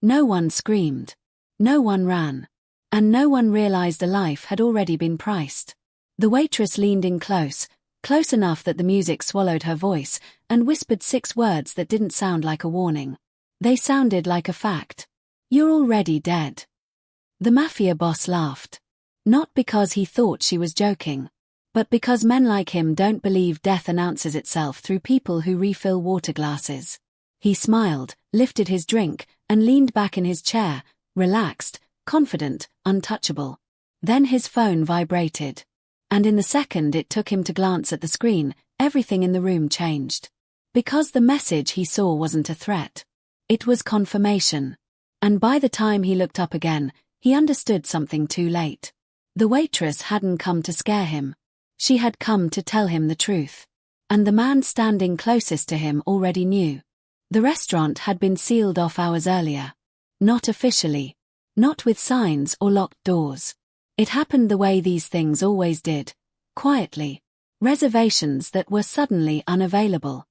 No one screamed. No one ran. And no one realized a life had already been priced. The waitress leaned in close enough that the music swallowed her voice, and whispered 6 words that didn't sound like a warning. They sounded like a fact. "You're already dead." The mafia boss laughed. Not because he thought she was joking, but because men like him don't believe death announces itself through people who refill water glasses. He smiled, lifted his drink, and leaned back in his chair, relaxed, confident, untouchable. Then his phone vibrated. And in the second it took him to glance at the screen, everything in the room changed. Because the message he saw wasn't a threat. It was confirmation. And by the time he looked up again, he understood something too late. The waitress hadn't come to scare him. She had come to tell him the truth. And the man standing closest to him already knew. The restaurant had been sealed off hours earlier. Not officially. Not with signs or locked doors. It happened the way these things always did. Quietly. Reservations that were suddenly unavailable.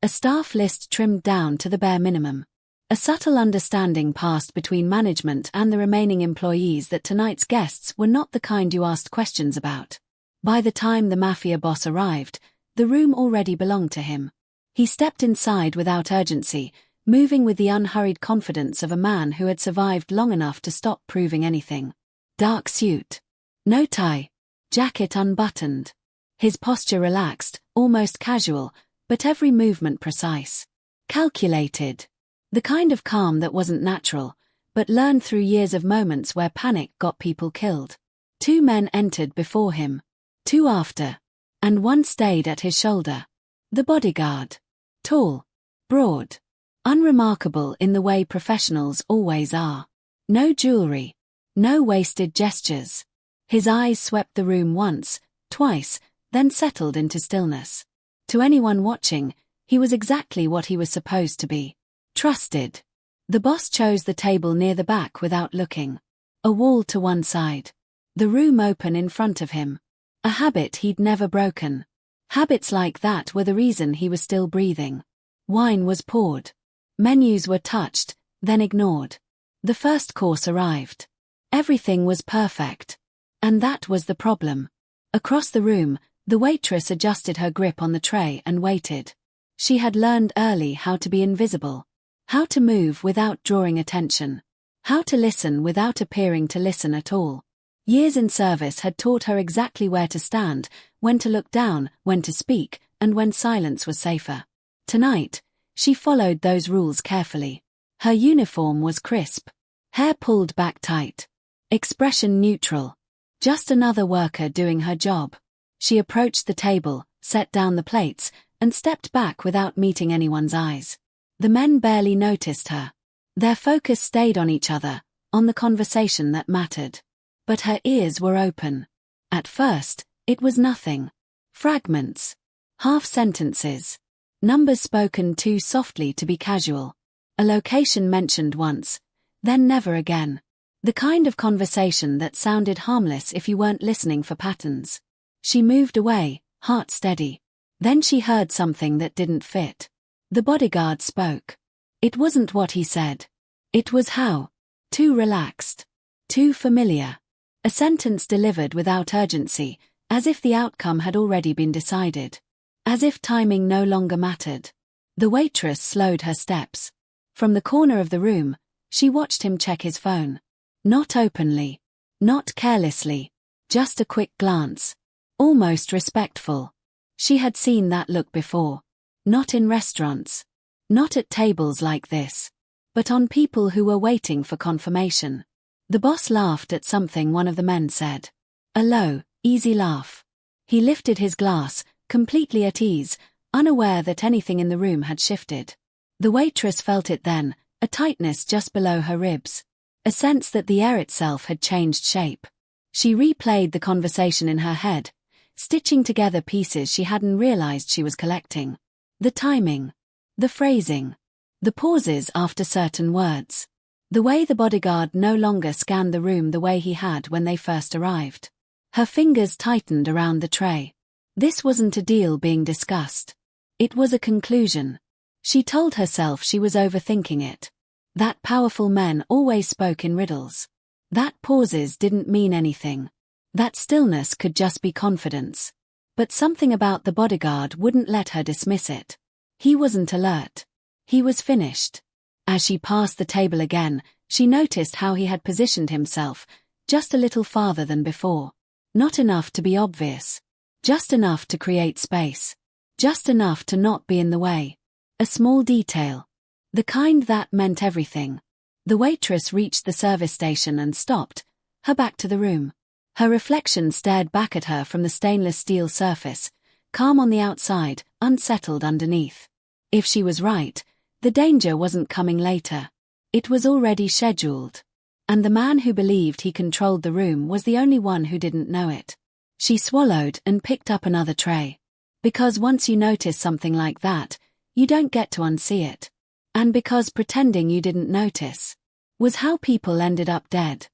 A staff list trimmed down to the bare minimum. A subtle understanding passed between management and the remaining employees that tonight's guests were not the kind you asked questions about. By the time the mafia boss arrived, the room already belonged to him. He stepped inside without urgency, moving with the unhurried confidence of a man who had survived long enough to stop proving anything. Dark suit. No tie. Jacket unbuttoned. His posture relaxed, almost casual, but every movement precise. Calculated. The kind of calm that wasn't natural, but learned through years of moments where panic got people killed. 2 men entered before him. 2 after. And 1 stayed at his shoulder. The bodyguard. Tall. Broad. Unremarkable in the way professionals always are. No jewelry. No wasted gestures. His eyes swept the room once, twice, then settled into stillness. To anyone watching, he was exactly what he was supposed to be. Trusted. The boss chose the table near the back without looking. A wall to one side. The room open in front of him. A habit he'd never broken. Habits like that were the reason he was still breathing. Wine was poured. Menus were touched, then ignored. The first course arrived. Everything was perfect. And that was the problem. Across the room, the waitress adjusted her grip on the tray and waited. She had learned early how to be invisible. How to move without drawing attention. How to listen without appearing to listen at all. Years in service had taught her exactly where to stand, when to look down, when to speak, and when silence was safer. Tonight, she followed those rules carefully. Her uniform was crisp. Hair pulled back tight. Expression neutral. Just another worker doing her job. She approached the table, set down the plates, and stepped back without meeting anyone's eyes. The men barely noticed her. Their focus stayed on each other, on the conversation that mattered. But her ears were open. At first, it was nothing. Fragments. Half sentences. Numbers spoken too softly to be casual. A location mentioned once, then never again. The kind of conversation that sounded harmless if you weren't listening for patterns. She moved away, heart steady. Then she heard something that didn't fit. The bodyguard spoke. It wasn't what he said. It was how. Too relaxed. Too familiar. A sentence delivered without urgency, as if the outcome had already been decided. As if timing no longer mattered. The waitress slowed her steps. From the corner of the room, she watched him check his phone. Not openly. Not carelessly. Just a quick glance. Almost respectful. She had seen that look before. Not in restaurants. Not at tables like this. But on people who were waiting for confirmation. The boss laughed at something one of the men said. A low, easy laugh. He lifted his glass, completely at ease, unaware that anything in the room had shifted. The waitress felt it then, a tightness just below her ribs. A sense that the air itself had changed shape. She replayed the conversation in her head, stitching together pieces she hadn't realized she was collecting. The timing. The phrasing. The pauses after certain words. The way the bodyguard no longer scanned the room the way he had when they first arrived. Her fingers tightened around the tray. This wasn't a deal being discussed. It was a conclusion. She told herself she was overthinking it. That powerful men always spoke in riddles. That pauses didn't mean anything. That stillness could just be confidence. But something about the bodyguard wouldn't let her dismiss it. He wasn't alert. He was finished. As she passed the table again, she noticed how he had positioned himself, just a little farther than before. Not enough to be obvious. Just enough to create space. Just enough to not be in the way. A small detail. The kind that meant everything. The waitress reached the service station and stopped, her back to the room. Her reflection stared back at her from the stainless steel surface, calm on the outside, unsettled underneath. If she was right, the danger wasn't coming later. It was already scheduled. And the man who believed he controlled the room was the only one who didn't know it. She swallowed and picked up another tray. Because once you notice something like that, you don't get to unsee it. And because pretending you didn't notice was how people ended up dead.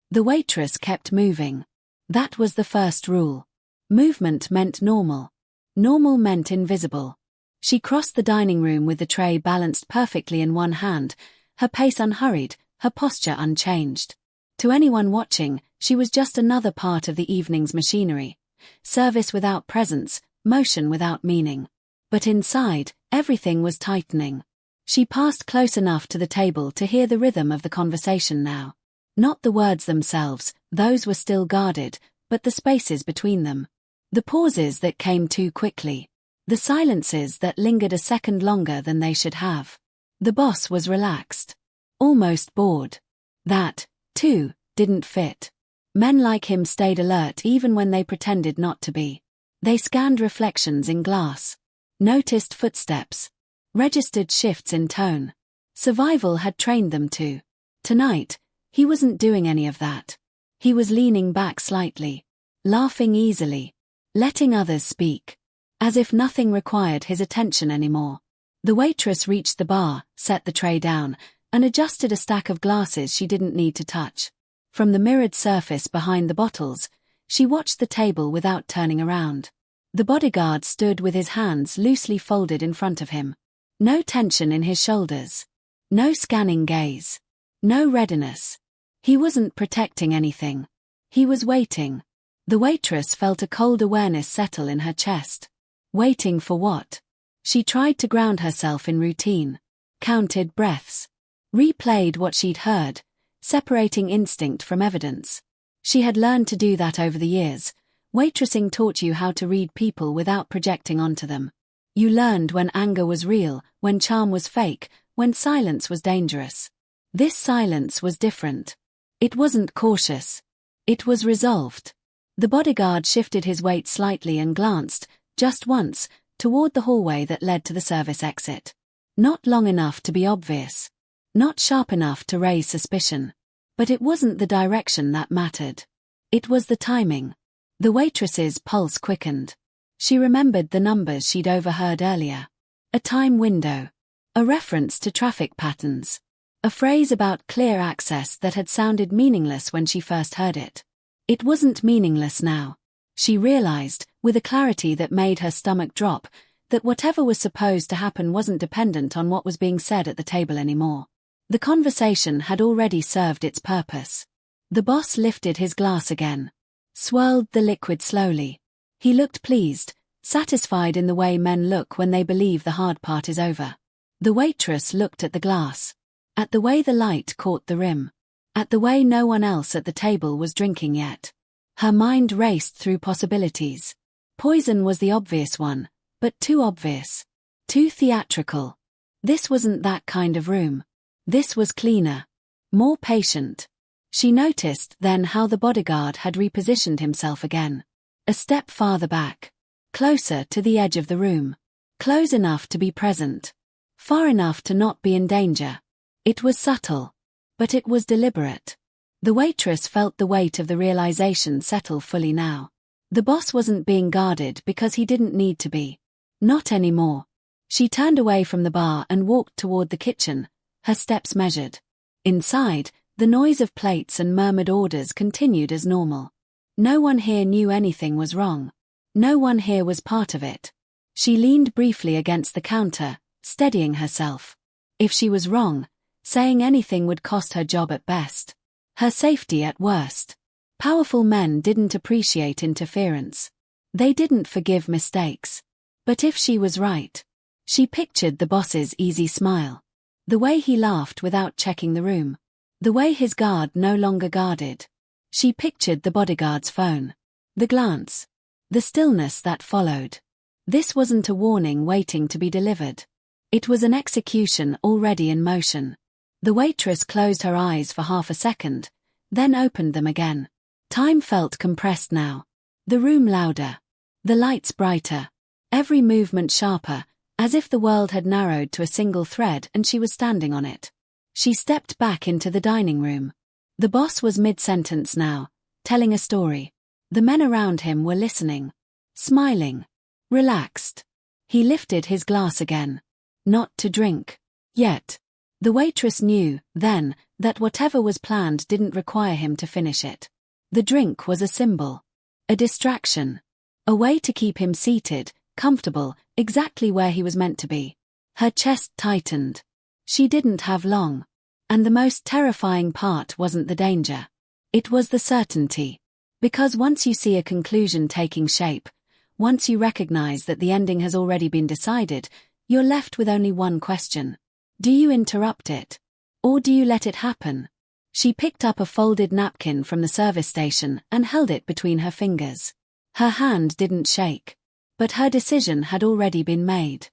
The waitress kept moving. That was the first rule. Movement meant normal. Normal meant invisible. She crossed the dining room with the tray balanced perfectly in one hand, her pace unhurried, her posture unchanged. To anyone watching, she was just another part of the evening's machinery. Service without presence, motion without meaning. But inside, everything was tightening. She passed close enough to the table to hear the rhythm of the conversation now. Not the words themselves, those were still guarded, but the spaces between them. The pauses that came too quickly. The silences that lingered a second longer than they should have. The boss was relaxed. Almost bored. That, too, didn't fit. Men like him stayed alert even when they pretended not to be. They scanned reflections in glass. Noticed footsteps. Registered shifts in tone. Survival had trained them to. Tonight, he wasn't doing any of that. He was leaning back slightly. Laughing easily. Letting others speak. As if nothing required his attention anymore. The waitress reached the bar, set the tray down, and adjusted a stack of glasses she didn't need to touch. From the mirrored surface behind the bottles, she watched the table without turning around. The bodyguard stood with his hands loosely folded in front of him. No tension in his shoulders. No scanning gaze. No readiness. He wasn't protecting anything. He was waiting. The waitress felt a cold awareness settle in her chest. Waiting for what? She tried to ground herself in routine. Counted breaths. Replayed what she'd heard, separating instinct from evidence. She had learned to do that over the years. Waitressing taught you how to read people without projecting onto them. You learned when anger was real, when charm was fake, when silence was dangerous. This silence was different. It wasn't cautious. It was resolved. The bodyguard shifted his weight slightly and glanced, just once, toward the hallway that led to the service exit. Not long enough to be obvious. Not sharp enough to raise suspicion. But it wasn't the direction that mattered. It was the timing. The waitress's pulse quickened. She remembered the numbers she'd overheard earlier. A time window. A reference to traffic patterns. A phrase about clear access that had sounded meaningless when she first heard it. It wasn't meaningless now. She realized, with a clarity that made her stomach drop, that whatever was supposed to happen wasn't dependent on what was being said at the table anymore. The conversation had already served its purpose. The boss lifted his glass again. Swirled the liquid slowly. He looked pleased, satisfied in the way men look when they believe the hard part is over. The waitress looked at the glass. At the way the light caught the rim. At the way no one else at the table was drinking yet. Her mind raced through possibilities. Poison was the obvious one, but too obvious. Too theatrical. This wasn't that kind of room. This was cleaner. More patient. She noticed then how the bodyguard had repositioned himself again. A step farther back. Closer to the edge of the room. Close enough to be present. Far enough to not be in danger. It was subtle. But it was deliberate. The waitress felt the weight of the realization settle fully now. The boss wasn't being guarded because he didn't need to be. Not anymore. She turned away from the bar and walked toward the kitchen, her steps measured. Inside, the noise of plates and murmured orders continued as normal. No one here knew anything was wrong. No one here was part of it. She leaned briefly against the counter, steadying herself. If she was wrong, Saying anything would cost her job at best. Her safety at worst. Powerful men didn't appreciate interference. They didn't forgive mistakes. But if she was right, she pictured the boss's easy smile. The way he laughed without checking the room. The way his guard no longer guarded. She pictured the bodyguard's phone. The glance. The stillness that followed. This wasn't a warning waiting to be delivered. It was an execution already in motion. The waitress closed her eyes for half a second, then opened them again. Time felt compressed now. The room louder. The lights brighter. Every movement sharper, as if the world had narrowed to a single thread and she was standing on it. She stepped back into the dining room. The boss was mid-sentence now, telling a story. The men around him were listening. Smiling. Relaxed. He lifted his glass again. Not to drink. Yet. The waitress knew, then, that whatever was planned didn't require him to finish it. The drink was a symbol. A distraction. A way to keep him seated, comfortable, exactly where he was meant to be. Her chest tightened. She didn't have long. And the most terrifying part wasn't the danger. It was the certainty. Because once you see a conclusion taking shape, once you recognize that the ending has already been decided, you're left with only one question. Do you interrupt it? Or do you let it happen? She picked up a folded napkin from the service station and held it between her fingers. Her hand didn't shake. But her decision had already been made.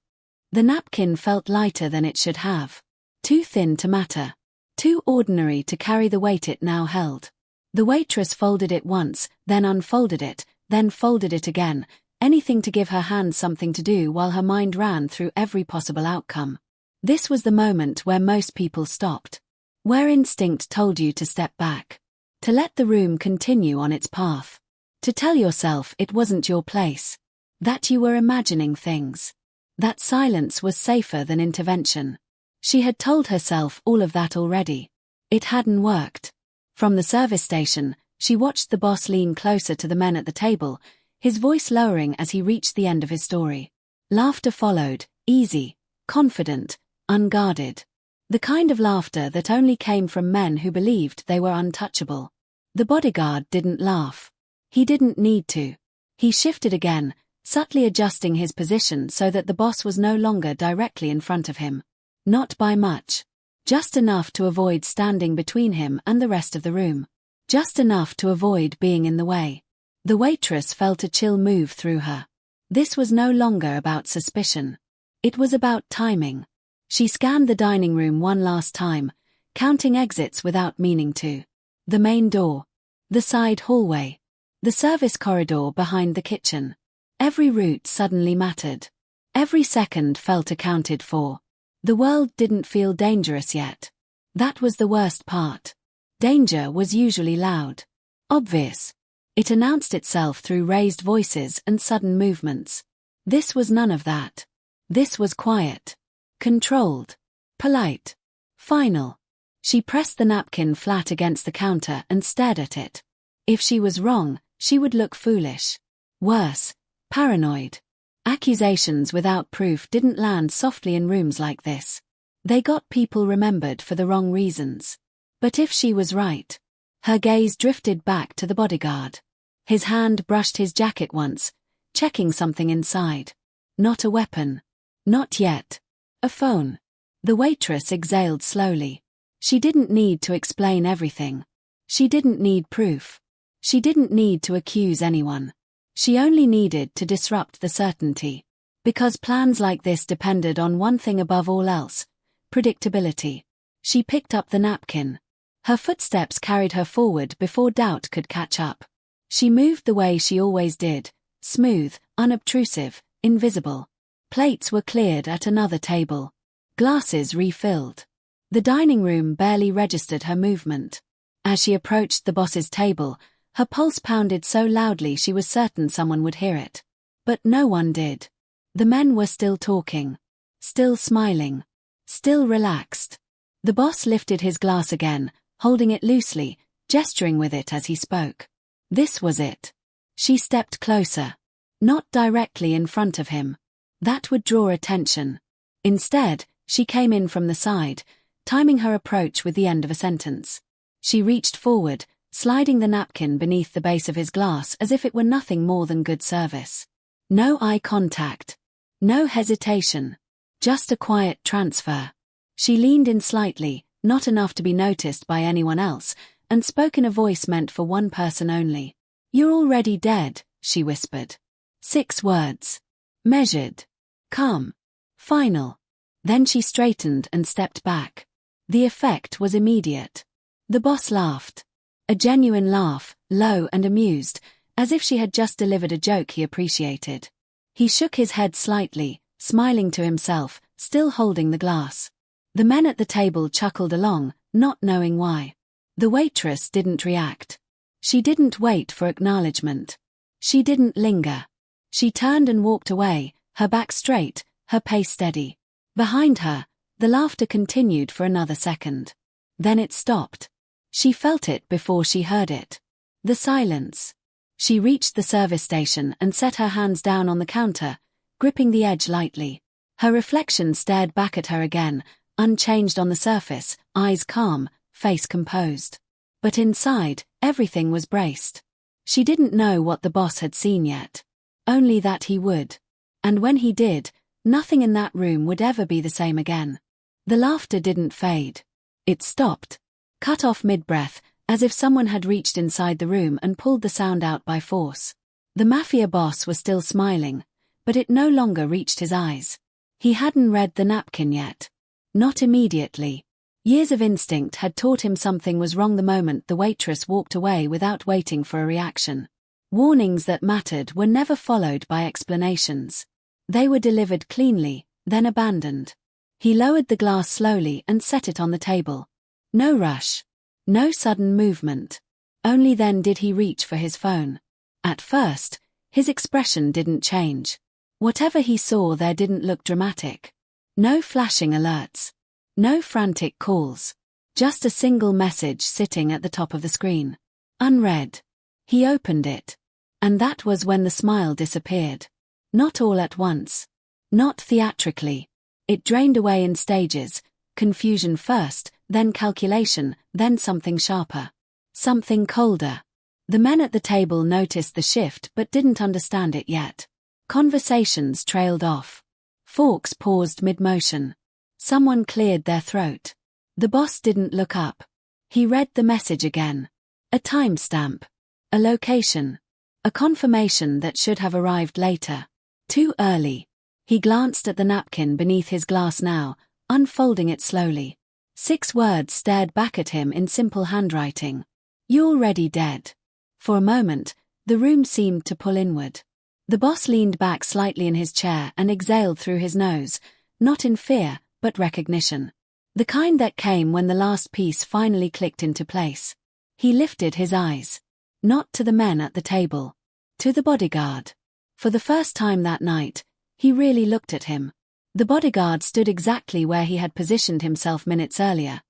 The napkin felt lighter than it should have. Too thin to matter. Too ordinary to carry the weight it now held. The waitress folded it once, then unfolded it, then folded it again, anything to give her hand something to do while her mind ran through every possible outcome. This was the moment where most people stopped. Where instinct told you to step back. To let the room continue on its path. To tell yourself it wasn't your place. That you were imagining things. That silence was safer than intervention. She had told herself all of that already. It hadn't worked. From the service station, she watched the boss lean closer to the men at the table, his voice lowering as he reached the end of his story. Laughter followed, easy, confident, unguarded. The kind of laughter that only came from men who believed they were untouchable. The bodyguard didn't laugh. He didn't need to. He shifted again, subtly adjusting his position so that the boss was no longer directly in front of him. Not by much. Just enough to avoid standing between him and the rest of the room. Just enough to avoid being in the way. The waitress felt a chill move through her. This was no longer about suspicion. It was about timing. She scanned the dining room one last time, counting exits without meaning to. The main door. The side hallway. The service corridor behind the kitchen. Every route suddenly mattered. Every second felt accounted for. The world didn't feel dangerous yet. That was the worst part. Danger was usually loud. Obvious. It announced itself through raised voices and sudden movements. This was none of that. This was quiet. Controlled. Polite. Final. She pressed the napkin flat against the counter and stared at it. If she was wrong, she would look foolish. Worse. Paranoid. Accusations without proof didn't land softly in rooms like this. They got people remembered for the wrong reasons. But if she was right. Her gaze drifted back to the bodyguard. His hand brushed his jacket once, checking something inside. Not a weapon. Not yet. A phone. The waitress exhaled slowly. She didn't need to explain everything. She didn't need proof. She didn't need to accuse anyone. She only needed to disrupt the certainty. Because plans like this depended on one thing above all else: predictability. She picked up the napkin. Her footsteps carried her forward before doubt could catch up. She moved the way she always did, smooth, unobtrusive, invisible. Plates were cleared at another table. Glasses refilled. The dining room barely registered her movement. As she approached the boss's table, her pulse pounded so loudly she was certain someone would hear it. But no one did. The men were still talking. Still smiling. Still relaxed. The boss lifted his glass again, holding it loosely, gesturing with it as he spoke. This was it. She stepped closer. Not directly in front of him. That would draw attention. Instead, she came in from the side, timing her approach with the end of a sentence. She reached forward, sliding the napkin beneath the base of his glass as if it were nothing more than good service. No eye contact. No hesitation. Just a quiet transfer. She leaned in slightly, not enough to be noticed by anyone else, and spoke in a voice meant for one person only. "You're already dead," she whispered. 6 words. Measured. Calm. Final. Then she straightened and stepped back. The effect was immediate. The boss laughed. A genuine laugh, low and amused, as if she had just delivered a joke he appreciated. He shook his head slightly, smiling to himself, still holding the glass. The men at the table chuckled along, not knowing why. The waitress didn't react. She didn't wait for acknowledgement. She didn't linger. She turned and walked away, her back straight, her pace steady. Behind her, the laughter continued for another second. Then it stopped. She felt it before she heard it. The silence. She reached the service station and set her hands down on the counter, gripping the edge lightly. Her reflection stared back at her again, unchanged on the surface, eyes calm, face composed. But inside, everything was braced. She didn't know what the boss had seen yet. Only that he would. And when he did, nothing in that room would ever be the same again. The laughter didn't fade. It stopped. Cut off mid-breath, as if someone had reached inside the room and pulled the sound out by force. The mafia boss was still smiling, but it no longer reached his eyes. He hadn't read the napkin yet. Not immediately. Years of instinct had taught him something was wrong the moment the waitress walked away without waiting for a reaction. Warnings that mattered were never followed by explanations. They were delivered cleanly, then abandoned. He lowered the glass slowly and set it on the table. No rush. No sudden movement. Only then did he reach for his phone. At first, his expression didn't change. Whatever he saw there didn't look dramatic. No flashing alerts. No frantic calls. Just a single message sitting at the top of the screen. Unread. He opened it. And that was when the smile disappeared. Not all at once. Not theatrically. It drained away in stages, confusion first, then calculation, then something sharper. Something colder. The men at the table noticed the shift but didn't understand it yet. Conversations trailed off. Forks paused mid-motion. Someone cleared their throat. The boss didn't look up. He read the message again. A timestamp. A location. A confirmation that should have arrived later. Too early. He glanced at the napkin beneath his glass now, unfolding it slowly. 6 words stared back at him in simple handwriting. "You're already dead." For a moment, the room seemed to pull inward. The boss leaned back slightly in his chair and exhaled through his nose, not in fear, but recognition. The kind that came when the last piece finally clicked into place. He lifted his eyes. Not to the men at the table. To the bodyguard. For the first time that night, he really looked at him. The bodyguard stood exactly where he had positioned himself minutes earlier.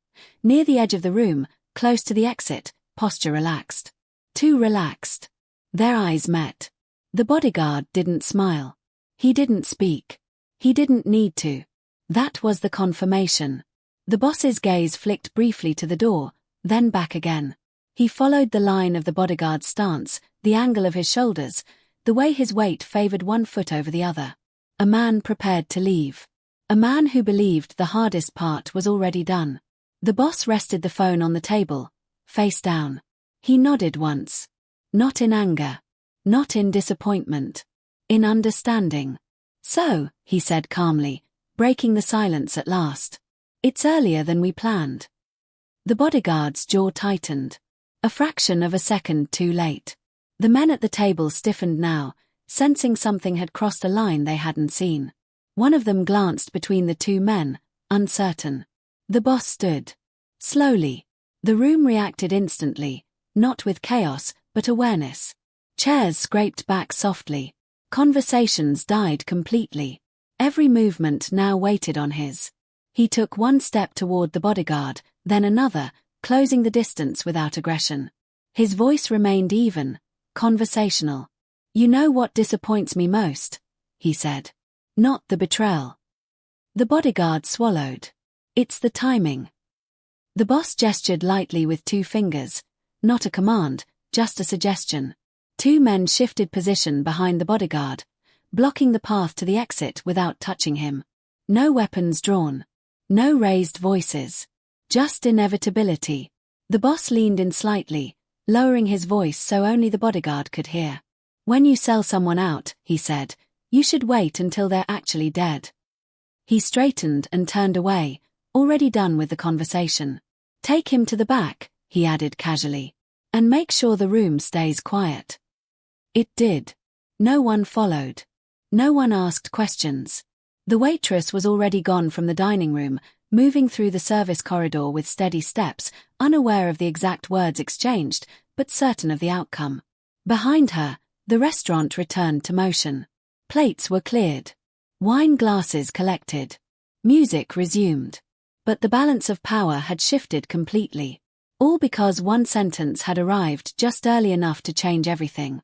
Near the edge of the room, close to the exit, posture relaxed. Too relaxed. Their eyes met. The bodyguard didn't smile. He didn't speak. He didn't need to. That was the confirmation. The boss's gaze flicked briefly to the door, then back again. He followed the line of the bodyguard's stance, the angle of his shoulders, the way his weight favored one foot over the other. A man prepared to leave. A man who believed the hardest part was already done. The boss rested the phone on the table, face down. He nodded once. Not in anger. Not in disappointment. In understanding. "So," he said calmly, breaking the silence at last. "It's earlier than we planned." The bodyguard's jaw tightened. A fraction of a second too late. The men at the table stiffened now, sensing something had crossed a line they hadn't seen. One of them glanced between the 2 men, uncertain. The boss stood. Slowly. The room reacted instantly, not with chaos, but awareness. Chairs scraped back softly. Conversations died completely. Every movement now waited on his. He took one step toward the bodyguard, then another, closing the distance without aggression. His voice remained even, conversational. "You know what disappoints me most?" he said. "Not the betrayal." The bodyguard swallowed. "It's the timing." The boss gestured lightly with 2 fingers, not a command, just a suggestion. 2 men shifted position behind the bodyguard, blocking the path to the exit without touching him. No weapons drawn. No raised voices. Just inevitability. The boss leaned in slightly, lowering his voice so only the bodyguard could hear. "When you sell someone out," he said, "you should wait until they're actually dead." He straightened and turned away, already done with the conversation. "Take him to the back," he added casually, "and make sure the room stays quiet." It did. No one followed. No one asked questions. The waitress was already gone from the dining room, moving through the service corridor with steady steps, unaware of the exact words exchanged, but certain of the outcome. Behind her, the restaurant returned to motion. Plates were cleared. Wine glasses collected. Music resumed. But the balance of power had shifted completely. All because one sentence had arrived just early enough to change everything.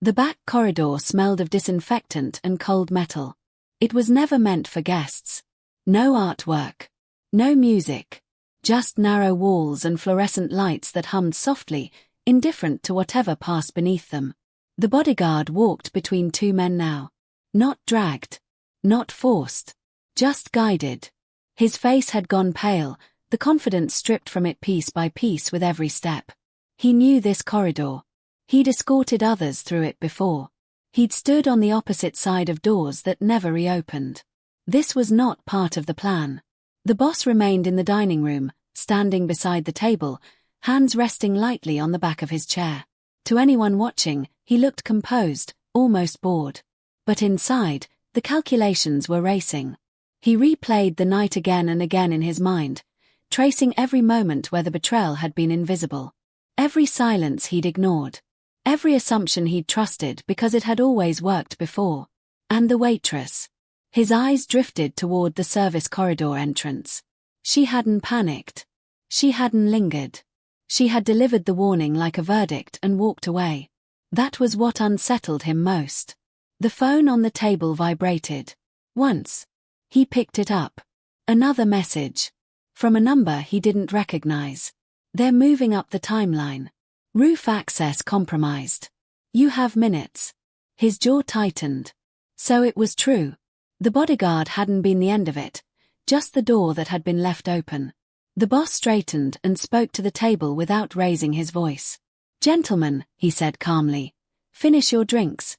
The back corridor smelled of disinfectant and cold metal. It was never meant for guests. No artwork. No music. Just narrow walls and fluorescent lights that hummed softly, indifferent to whatever passed beneath them. The bodyguard walked between 2 men now. Not dragged. Not forced. Just guided. His face had gone pale, the confidence stripped from it piece by piece with every step. He knew this corridor. He'd escorted others through it before. He'd stood on the opposite side of doors that never reopened. This was not part of the plan. The boss remained in the dining room, standing beside the table, hands resting lightly on the back of his chair. To anyone watching, he looked composed, almost bored. But inside, the calculations were racing. He replayed the night again and again in his mind, tracing every moment where the betrayal had been invisible. Every silence he'd ignored. Every assumption he'd trusted because it had always worked before. And the waitress. His eyes drifted toward the service corridor entrance. She hadn't panicked. She hadn't lingered. She had delivered the warning like a verdict and walked away. That was what unsettled him most. The phone on the table vibrated. Once. He picked it up. Another message. From a number he didn't recognize. "They're moving up the timeline. Roof access compromised. You have minutes." His jaw tightened. So it was true. The bodyguard hadn't been the end of it, just the door that had been left open. The boss straightened and spoke to the table without raising his voice. "Gentlemen," he said calmly, "finish your drinks."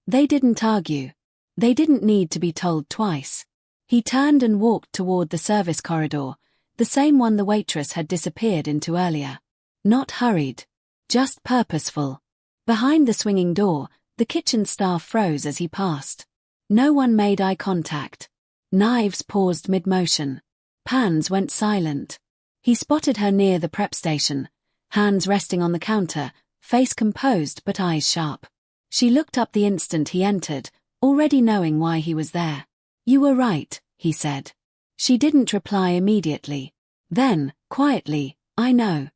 They didn't argue. They didn't need to be told twice. He turned and walked toward the service corridor, the same one the waitress had disappeared into earlier. Not hurried. Just purposeful. Behind the swinging door, the kitchen staff froze as he passed. No one made eye contact. Knives paused mid-motion. Pans went silent. He spotted her near the prep station, hands resting on the counter, face composed but eyes sharp. She looked up the instant he entered, already knowing why he was there. "You were right," he said. She didn't reply immediately. Then, quietly, "I know."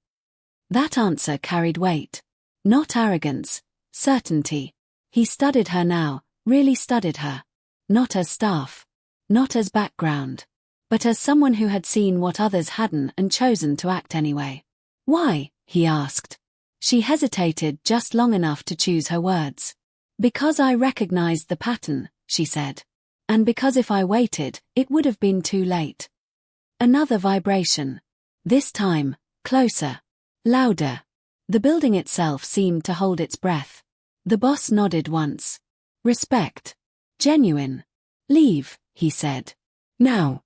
That answer carried weight. Not arrogance, certainty. He studied her now, really studied her. Not as staff. Not as background. But as someone who had seen what others hadn't and chosen to act anyway. "Why?" he asked. She hesitated just long enough to choose her words. "Because I recognized the pattern," she said. "And because if I waited, it would have been too late." Another vibration. This time, closer. Louder. The building itself seemed to hold its breath. The boss nodded once. Respect. Genuine. "Leave," he said. "Now."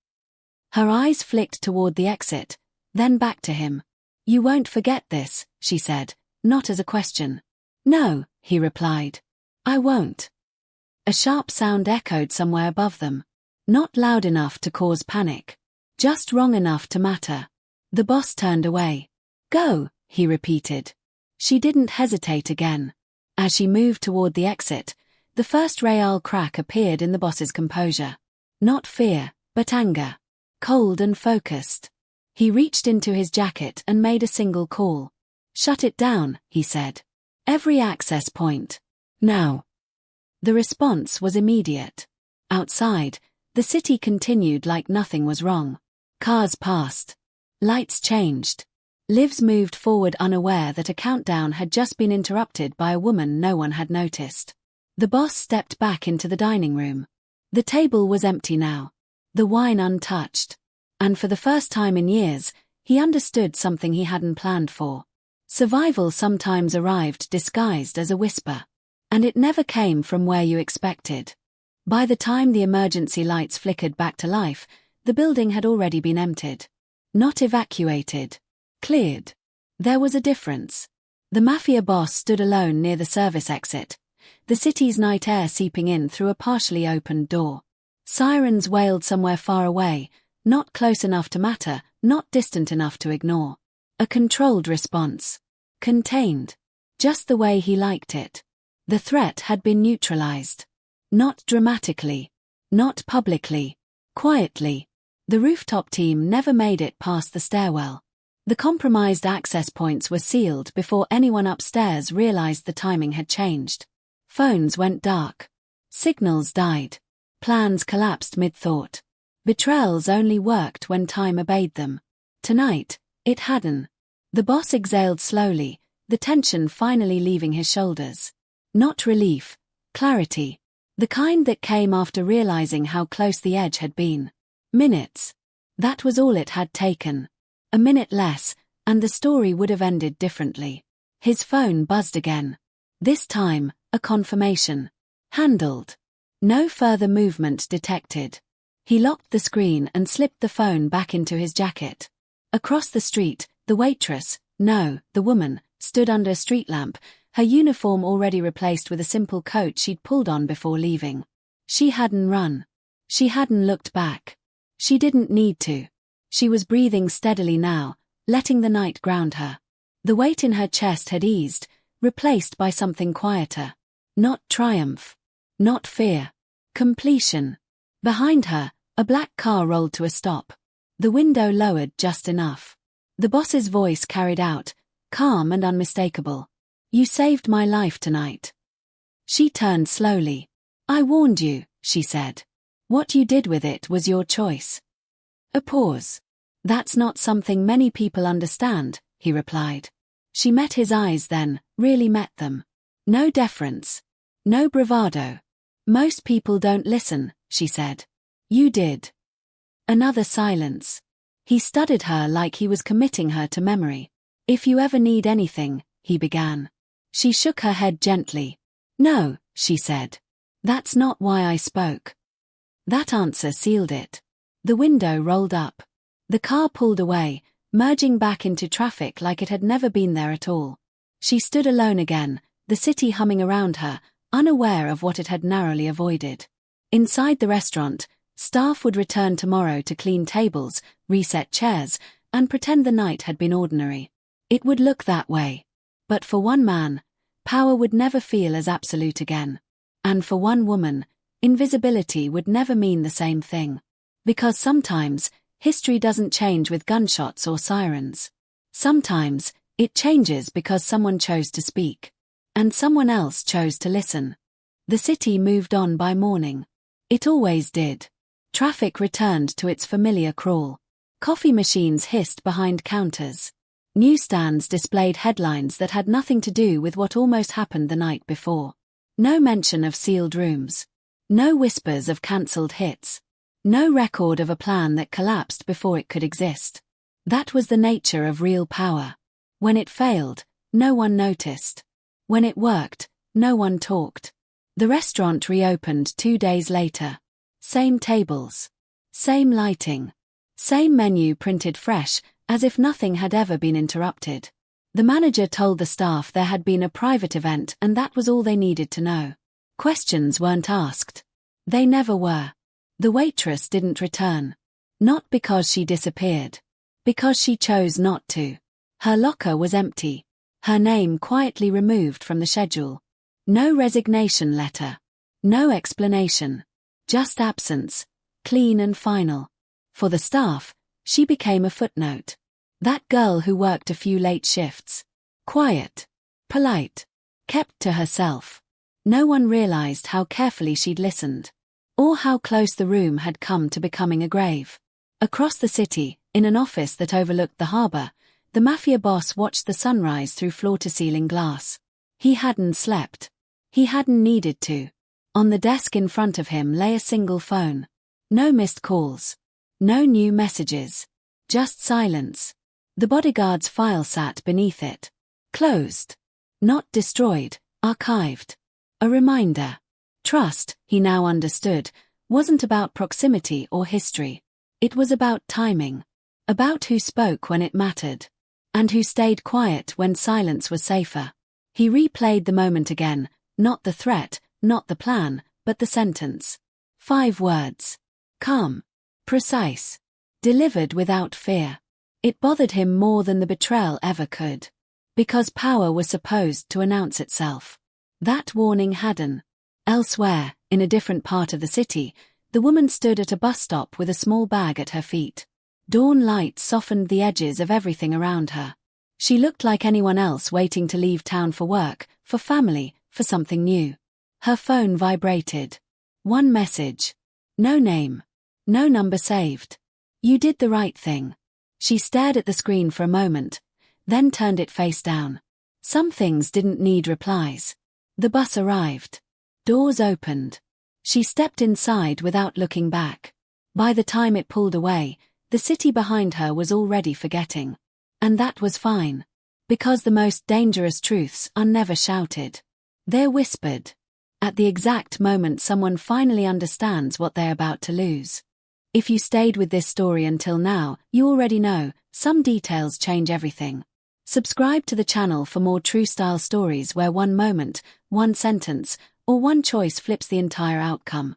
Her eyes flicked toward the exit, then back to him. "You won't forget this," she said, not as a question. "No," he replied. "I won't." A sharp sound echoed somewhere above them. Not loud enough to cause panic. Just wrong enough to matter. The boss turned away. "Go," he repeated. She didn't hesitate again. As she moved toward the exit, the first real crack appeared in the boss's composure. Not fear, but anger. Cold and focused. He reached into his jacket and made a single call. "Shut it down," he said. "Every access point. Now." The response was immediate. Outside, the city continued like nothing was wrong. Cars passed. Lights changed. Lives moved forward unaware that a countdown had just been interrupted by a woman no one had noticed. The boss stepped back into the dining room. The table was empty now. The wine untouched. And for the first time in years, he understood something he hadn't planned for. Survival sometimes arrived disguised as a whisper. And it never came from where you expected. By the time the emergency lights flickered back to life, the building had already been emptied. Not evacuated. Cleared. There was a difference. The mafia boss stood alone near the service exit, the city's night air seeping in through a partially opened door. Sirens wailed somewhere far away, not close enough to matter, not distant enough to ignore. A controlled response. Contained. Just the way he liked it. The threat had been neutralized. Not dramatically. Not publicly. Quietly. The rooftop team never made it past the stairwell. The compromised access points were sealed before anyone upstairs realized the timing had changed. Phones went dark. Signals died. Plans collapsed mid-thought. Betrayals only worked when time obeyed them. Tonight, it hadn't. The boss exhaled slowly, the tension finally leaving his shoulders. Not relief, clarity. The kind that came after realizing how close the edge had been. Minutes. That was all it had taken. A minute less, and the story would have ended differently. His phone buzzed again. This time, a confirmation. Handled. No further movement detected. He locked the screen and slipped the phone back into his jacket. Across the street, the waitress, no, the woman, stood under a street lamp, her uniform already replaced with a simple coat she'd pulled on before leaving. She hadn't run. She hadn't looked back. She didn't need to. She was breathing steadily now, letting the night ground her. The weight in her chest had eased, replaced by something quieter. Not triumph. Not fear. Completion. Behind her, a black car rolled to a stop. The window lowered just enough. The boss's voice carried out, calm and unmistakable. You saved my life tonight. She turned slowly. I warned you, she said. What you did with it was your choice. A pause. That's not something many people understand, he replied. She met his eyes then, really met them. No deference. No bravado. Most people don't listen, she said. You did. Another silence. He studied her like he was committing her to memory. If you ever need anything, he began. She shook her head gently. No, she said. That's not why I spoke. That answer sealed it. The window rolled up. The car pulled away, merging back into traffic like it had never been there at all. She stood alone again, the city humming around her, unaware of what it had narrowly avoided. Inside the restaurant, staff would return tomorrow to clean tables, reset chairs, and pretend the night had been ordinary. It would look that way. But for one man, power would never feel as absolute again. And for one woman, invisibility would never mean the same thing. Because sometimes, history doesn't change with gunshots or sirens. Sometimes, it changes because someone chose to speak. And someone else chose to listen. The city moved on by morning. It always did. Traffic returned to its familiar crawl. Coffee machines hissed behind counters. Newsstands displayed headlines that had nothing to do with what almost happened the night before. No mention of sealed rooms. No whispers of cancelled hits. No record of a plan that collapsed before it could exist. That was the nature of real power. When it failed, no one noticed. When it worked, no one talked. The restaurant reopened 2 days later. Same tables. Same lighting. Same menu printed fresh, as if nothing had ever been interrupted. The manager told the staff there had been a private event and that was all they needed to know. Questions weren't asked. They never were. The waitress didn't return. Not because she disappeared. Because she chose not to. Her locker was empty. Her name quietly removed from the schedule. No resignation letter. No explanation. Just absence. Clean and final. For the staff, she became a footnote. That girl who worked a few late shifts. Quiet. Polite. Kept to herself. No one realized how carefully she'd listened. Or how close the room had come to becoming a grave. Across the city, In an office that overlooked the harbor, the mafia boss watched the sunrise through floor-to-ceiling glass. He hadn't slept. He hadn't needed to. On the desk in front of him lay a single phone. No missed calls. No new messages. Just silence. The bodyguard's file sat beneath it. Closed. Not destroyed, archived. A reminder. Trust, he now understood, wasn't about proximity or history. It was about timing. About who spoke when it mattered. And who stayed quiet when silence was safer. He replayed the moment again, not the threat, not the plan, but the sentence. 5 words. Calm. Precise. Delivered without fear. It bothered him more than the betrayal ever could. Because power was supposed to announce itself. That warning hadn't. Elsewhere, in a different part of the city, the woman stood at a bus stop with a small bag at her feet. Dawn light softened the edges of everything around her. She looked like anyone else waiting to leave town for work, for family, for something new. Her phone vibrated. One message. No name. No number saved. You did the right thing. She stared at the screen for a moment, then turned it face down. Some things didn't need replies. The bus arrived. Doors opened. She stepped inside without looking back. By the time it pulled away, the city behind her was already forgetting. And that was fine. Because the most dangerous truths are never shouted. They're whispered. At the exact moment someone finally understands what they're about to lose. If you stayed with this story until now, you already know, some details change everything. Subscribe to the channel for more true-style stories where one moment, one sentence, or one choice flips the entire outcome.